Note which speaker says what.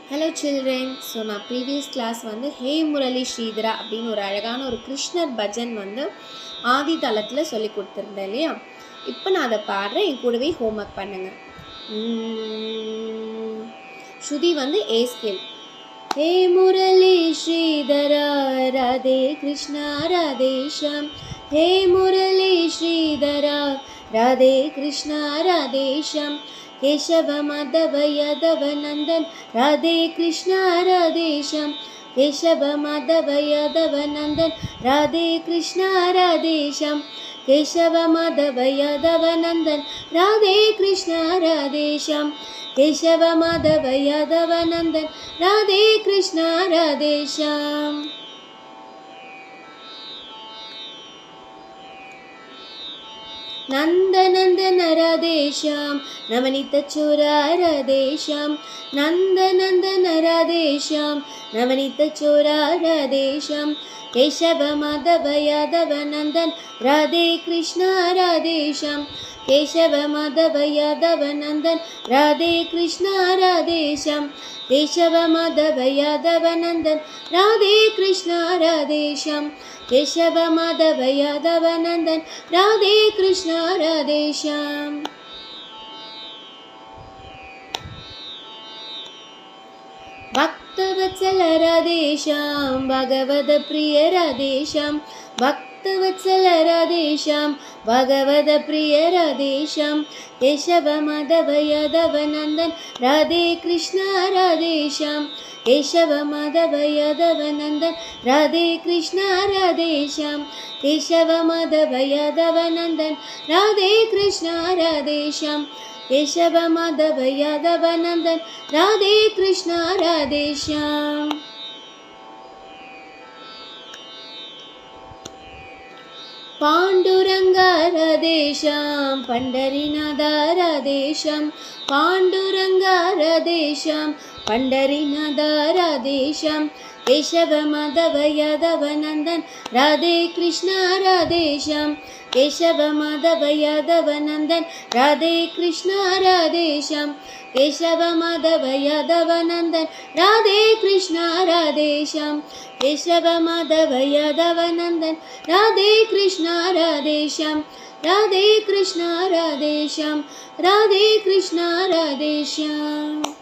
Speaker 1: Hello children. So நான் previous class ஹே முரளி ஸ்ரீதரா அப்படின்னு ஒரு அழகான ஒரு கிருஷ்ணர் பஜன் ஆதி தளத்தில் சொல்லி கொடுத்துருந்தேன் இல்லையா. இப்போ நான் அதை பாடுறேன், என் கூடவே ஹோம்ஒர்க் பண்ணுங்க. ஸ்ருதி ஏ ஸ்கேல். ஹே முரளி ஸ்ரீதரா ராதே கிருஷ்ணா ராதே ஷாம். ஹே முரளி ஸ்ரீதரா ராதே கிருஷ்ணா ராதே ஷாம். केशव माधव यादव नंदन राधे कृष्णा राधे श्याम. केशव माधव यादव नंदन राधे कृष्णा राधे श्याम. केशव माधव यादव नंदन राधे कृष्णा राधे श्याम. केशव माधव यादव नंदन राधे कृष्णा राधे श्याम. नंदनंदन राधे श्याम. नवनीत चोरा राधे श्याम. नंदनंदन राधे श्याम. नवनीत चोरा राधे श्याम. केशव माधव यादव नंदन राधे कृष्णा राधे श्याम. केशव माधव यादव नंदन राधे कृष्णा राधे श्याम. केशव माधव यादव नंदन राधे कृष्णा राधे श्याम. केशव माधव यादव नंदन राधे कृष्णा राधे श्याम. भक्तवत्सल राधे श्याम. भगवद प्रिय राधे श्याम. भक्तवत्सल राधे श्याम. भगवद प्रिय राधे श्याम. केशव माधव यादव नंदन राधे कृष्णा राधे श्याम. केशव माधव यादव नंदन राधे कृष्णा राधे श्याम. केशव माधव यादव नंदन राधे कृष्णा राधे श्याम. केशव माधव यादव नंदन राधे कृष्णा राधे श्याम. पांडुरंगा राधे श्याम. पंढरीनाथा राधे श्याम. पांडुरंगा राधे श्याम. पंढरीनाथा राधे श्याम. केशव माधव यादव नंदन राधे कृष्णा राधे श्याम. केशव माधव यादव नंदन राधे कृष्णा राधे श्याम. केशव माधव यादव नंदन राधे कृष्णा राधे श्याम. केशव माधव यादव नंदन राधे कृष्णा राधे श्याम. राधे कृष्णा राधे श्याम. राधे कृष्णा राधे श्याम.